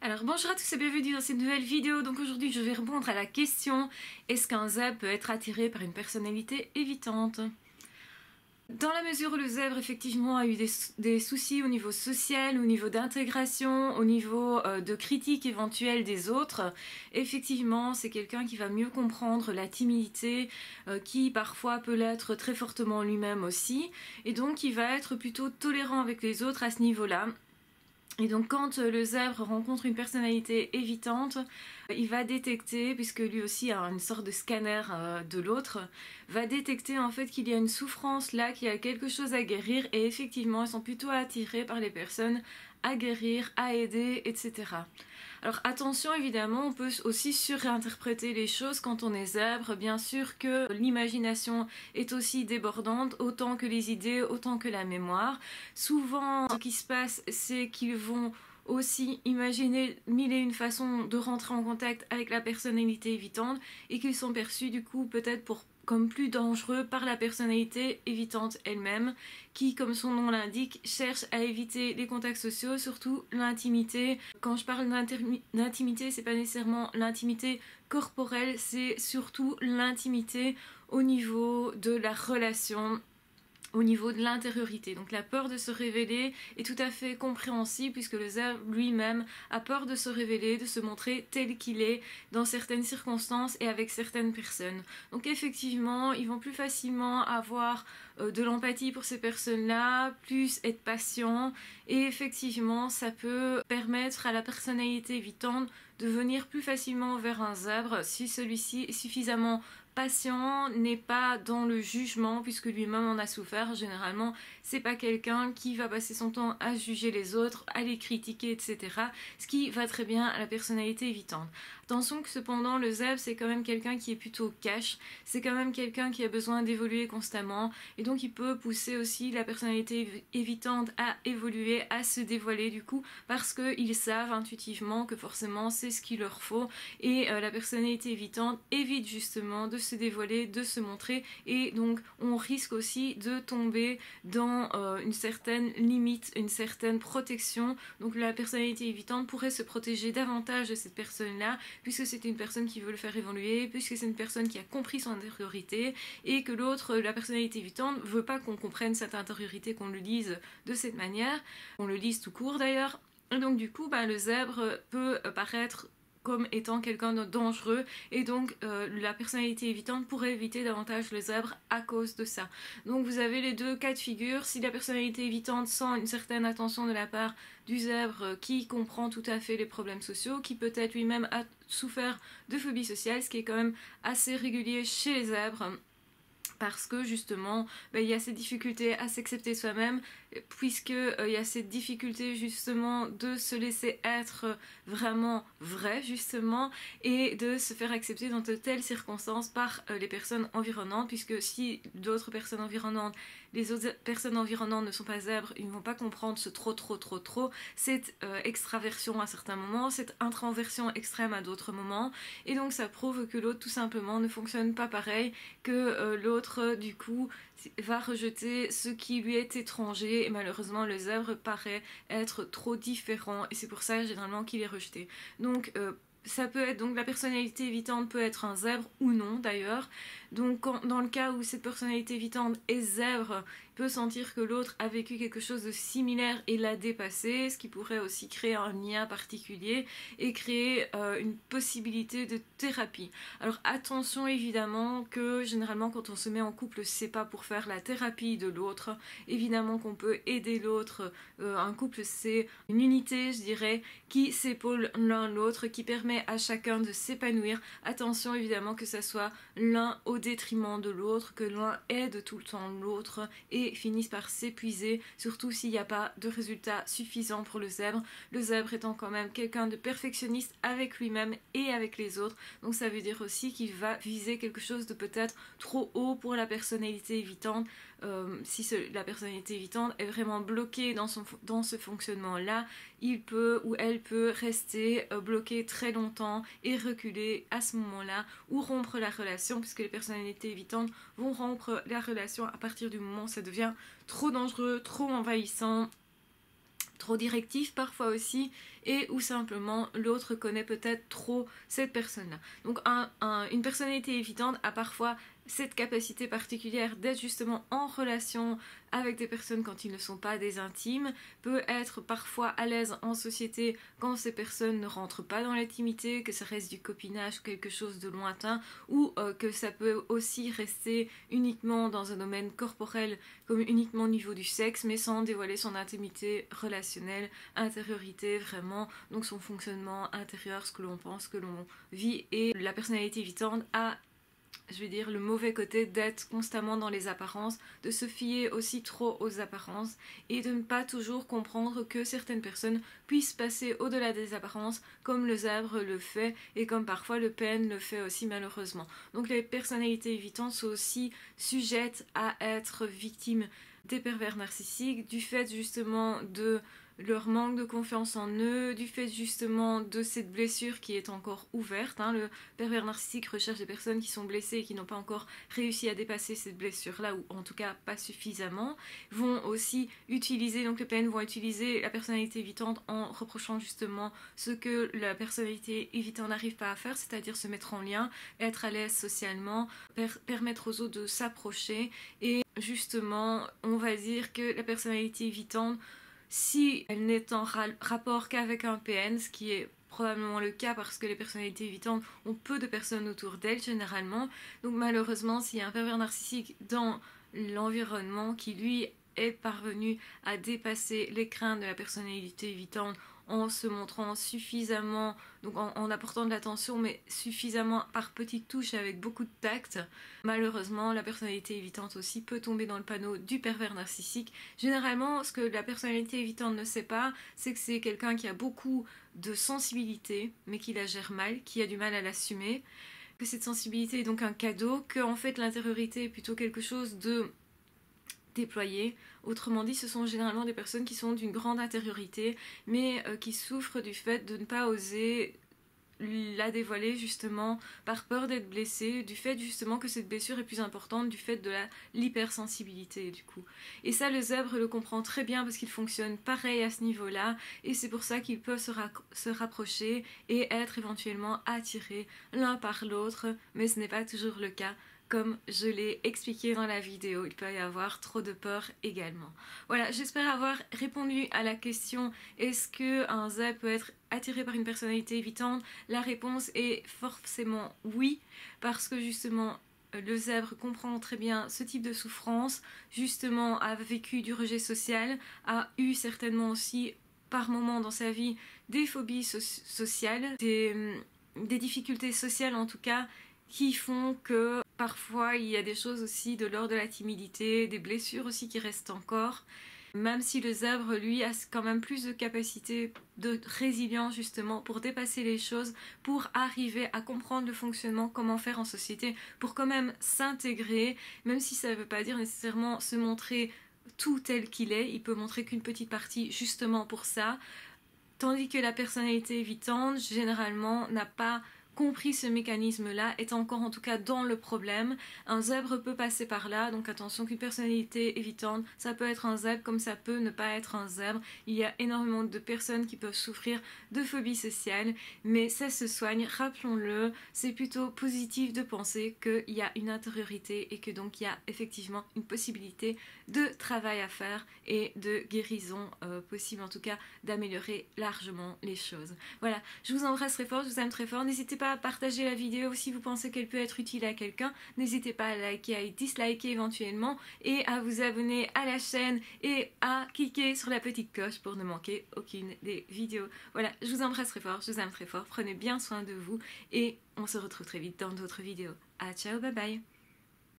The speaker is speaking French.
Alors bonjour à tous et bienvenue dans cette nouvelle vidéo. Donc aujourd'hui je vais répondre à la question: est-ce qu'un zèbre peut être attiré par une personnalité évitante? Dans la mesure où le zèbre effectivement a eu des soucis au niveau social, au niveau d'intégration, au niveau de critique éventuelle des autres, effectivement c'est quelqu'un qui va mieux comprendre la timidité, qui parfois peut l'être très fortement lui-même aussi, et donc il va être plutôt tolérant avec les autres à ce niveau-là. Et donc quand le zèbre rencontre une personnalité évitante, il va détecter, puisque lui aussi a une sorte de scanner de l'autre, va détecter en fait qu'il y a une souffrance là, qu'il y a quelque chose à guérir, et effectivement ils sont plutôt attirés par les personnes à guérir, à aider, etc. Alors attention, évidemment, on peut aussi surinterpréter les choses quand on est zèbre. Bien sûr que l'imagination est aussi débordante, autant que les idées, autant que la mémoire. Souvent, ce qui se passe, c'est qu'ils vont aussi imaginer mille et une façons de rentrer en contact avec la personnalité évitante et qu'ils sont perçus du coup peut-être comme plus dangereux par la personnalité évitante elle-même, qui, comme son nom l'indique, cherche à éviter les contacts sociaux, surtout l'intimité. Quand je parle d'intimité, c'est pas nécessairement l'intimité corporelle, c'est surtout l'intimité au niveau de la relation, au niveau de l'intériorité. Donc la peur de se révéler est tout à fait compréhensible, puisque le zèbre lui-même a peur de se révéler, de se montrer tel qu'il est dans certaines circonstances et avec certaines personnes. Donc effectivement, ils vont plus facilement avoir de l'empathie pour ces personnes-là, plus être patient, et effectivement ça peut permettre à la personnalité évitante de venir plus facilement vers un zèbre si celui-ci est suffisamment patient, n'est pas dans le jugement, puisque lui-même en a souffert. Généralement c'est pas quelqu'un qui va passer son temps à juger les autres, à les critiquer, etc. Ce qui va très bien à la personnalité évitante. Attention que cependant le zèbre c'est quand même quelqu'un qui est plutôt cash, c'est quand même quelqu'un qui a besoin d'évoluer constamment, et donc il peut pousser aussi la personnalité évitante à évoluer, à se dévoiler du coup, parce qu'ils savent intuitivement que forcément c'est ce qu'il leur faut, et la personnalité évitante évite justement de se dévoiler, de se montrer, et donc on risque aussi de tomber dans une certaine limite, une certaine protection. Donc la personnalité évitante pourrait se protéger davantage de cette personne-là, puisque c'est une personne qui veut le faire évoluer, puisque c'est une personne qui a compris son intériorité, et que l'autre, la personnalité évitante, veut pas qu'on comprenne cette intériorité, qu'on le lise de cette manière, qu'on le lise tout court d'ailleurs. Et donc du coup, le zèbre peut paraître comme étant quelqu'un de dangereux, et donc la personnalité évitante pourrait éviter davantage le zèbre à cause de ça. Donc vous avez les deux cas de figure. Si la personnalité évitante sent une certaine attention de la part du zèbre, qui comprend tout à fait les problèmes sociaux, qui peut-être lui-même a souffert de phobie sociale, ce qui est quand même assez régulier chez les zèbres, parce que justement il y a cette difficulté à s'accepter soi-même, puisque il y a cette difficulté justement de se laisser être vraiment vrai justement, et de se faire accepter dans de telles circonstances par les personnes environnantes, puisque si d'autres personnes environnantes, les autres personnes environnantes ne sont pas zèbres, ils ne vont pas comprendre ce trop, cette extraversion à certains moments, cette introversion extrême à d'autres moments, et donc ça prouve que l'autre tout simplement ne fonctionne pas pareil, que l'autre du coup va rejeter ce qui lui est étranger, et malheureusement le zèbre paraît être trop différent, et c'est pour ça généralement qu'il est rejeté. Donc ça peut être, donc la personnalité évitante peut être un zèbre ou non d'ailleurs. Donc dans le cas où cette personnalité évitante est zèbre, peut sentir que l'autre a vécu quelque chose de similaire et l'a dépassé, ce qui pourrait aussi créer un lien particulier et créer une possibilité de thérapie. Alors attention évidemment que généralement quand on se met en couple, c'est pas pour faire la thérapie de l'autre. Évidemment qu'on peut aider l'autre. Un couple c'est une unité, je dirais, qui s'épaule l'un l'autre, qui permet à chacun de s'épanouir. Attention évidemment que ça soit l'un au détriment de l'autre, que l'un aide tout le temps l'autre et finisse par s'épuiser, surtout s'il n'y a pas de résultat suffisant pour le zèbre. Le zèbre étant quand même quelqu'un de perfectionniste avec lui-même et avec les autres, donc ça veut dire aussi qu'il va viser quelque chose de peut-être trop haut pour la personnalité évitante. Si la personnalité évitante est vraiment bloquée dans ce fonctionnement-là, il peut ou elle peut rester bloqué très longtemps et reculer à ce moment-là, ou rompre la relation, puisque les personnalités évitantes vont rompre la relation à partir du moment où ça devient trop dangereux, trop envahissant, trop directif parfois aussi, et où simplement l'autre connaît peut-être trop cette personne-là. Donc une personnalité évitante a parfois cette capacité particulière d'être justement en relation avec des personnes quand ils ne sont pas des intimes, peut être parfois à l'aise en société quand ces personnes ne rentrent pas dans l'intimité, que ça reste du copinage ou quelque chose de lointain, ou que ça peut aussi rester uniquement dans un domaine corporel, comme uniquement au niveau du sexe, mais sans dévoiler son intimité relationnelle, intériorité vraiment, donc son fonctionnement intérieur, ce que l'on pense, que l'on vit. Et la personnalité évitante a, je vais dire, le mauvais côté d'être constamment dans les apparences, de se fier aussi trop aux apparences et de ne pas toujours comprendre que certaines personnes puissent passer au-delà des apparences comme le zèbre le fait et comme parfois le PN le fait aussi malheureusement. Donc les personnalités évitantes sont aussi sujettes à être victimes des pervers narcissiques du fait justement de leur manque de confiance en eux, du fait justement de cette blessure qui est encore ouverte. Le pervers narcissique recherche des personnes qui sont blessées et qui n'ont pas encore réussi à dépasser cette blessure-là, ou en tout cas pas suffisamment. Vont aussi utiliser, donc les PN vont utiliser la personnalité évitante en reprochant justement ce que la personnalité évitante n'arrive pas à faire, c'est-à-dire se mettre en lien, être à l'aise socialement, permettre aux autres de s'approcher. Et justement, on va dire que la personnalité évitante, si elle n'est en rapport qu'avec un PN, ce qui est probablement le cas parce que les personnalités évitantes ont peu de personnes autour d'elles généralement, donc malheureusement s'il y a un pervers narcissique dans l'environnement qui lui est parvenu à dépasser les craintes de la personnalité évitante en se montrant suffisamment, donc en apportant de l'attention, mais suffisamment par petites touches avec beaucoup de tact, malheureusement la personnalité évitante aussi peut tomber dans le panneau du pervers narcissique. Généralement, ce que la personnalité évitante ne sait pas, c'est que c'est quelqu'un qui a beaucoup de sensibilité, mais qui la gère mal, qui a du mal à l'assumer, que cette sensibilité est donc un cadeau, que en fait l'intériorité est plutôt quelque chose de déployés. Autrement dit, ce sont généralement des personnes qui sont d'une grande intériorité, mais qui souffrent du fait de ne pas oser la dévoiler justement par peur d'être blessée, du fait justement que cette blessure est plus importante, du fait de l'hypersensibilité du coup. Et ça, le zèbre le comprend très bien parce qu'il fonctionne pareil à ce niveau-là, et c'est pour ça qu'ils peuvent se rapprocher et être éventuellement attirés l'un par l'autre, mais ce n'est pas toujours le cas. Comme je l'ai expliqué dans la vidéo, il peut y avoir trop de peur également. Voilà, j'espère avoir répondu à la question est-ce qu'un zèbre peut être attiré par une personnalité évitante? La réponse est forcément oui, parce que justement le zèbre comprend très bien ce type de souffrance, justement a vécu du rejet social, a eu certainement aussi par moments dans sa vie des phobies sociales, des difficultés sociales en tout cas, qui font que parfois il y a des choses aussi de l'ordre de la timidité, des blessures aussi qui restent encore. Même si le zèbre, lui, a quand même plus de capacité de résilience justement pour dépasser les choses, pour arriver à comprendre le fonctionnement, comment faire en société, pour quand même s'intégrer, même si ça ne veut pas dire nécessairement se montrer tout tel qu'il est, il peut montrer qu'une petite partie justement pour ça, tandis que la personnalité évitante, généralement, n'a pas compris ce mécanisme-là, est encore en tout cas dans le problème. Un zèbre peut passer par là, donc attention qu'une personnalité évitante, ça peut être un zèbre comme ça peut ne pas être un zèbre. Il y a énormément de personnes qui peuvent souffrir de phobie sociale, mais ça se soigne, rappelons-le, c'est plutôt positif de penser qu'il y a une intériorité et que donc il y a effectivement une possibilité de travail à faire et de guérison possible, en tout cas d'améliorer largement les choses. Voilà, je vous embrasse très fort, je vous aime très fort, n'hésitez pas à partager la vidéo si vous pensez qu'elle peut être utile à quelqu'un, n'hésitez pas à liker, à disliker éventuellement et à vous abonner à la chaîne et à cliquer sur la petite cloche pour ne manquer aucune des vidéos. Voilà, je vous embrasse très fort, je vous aime très fort, prenez bien soin de vous et on se retrouve très vite dans d'autres vidéos. Ah ciao, bye bye.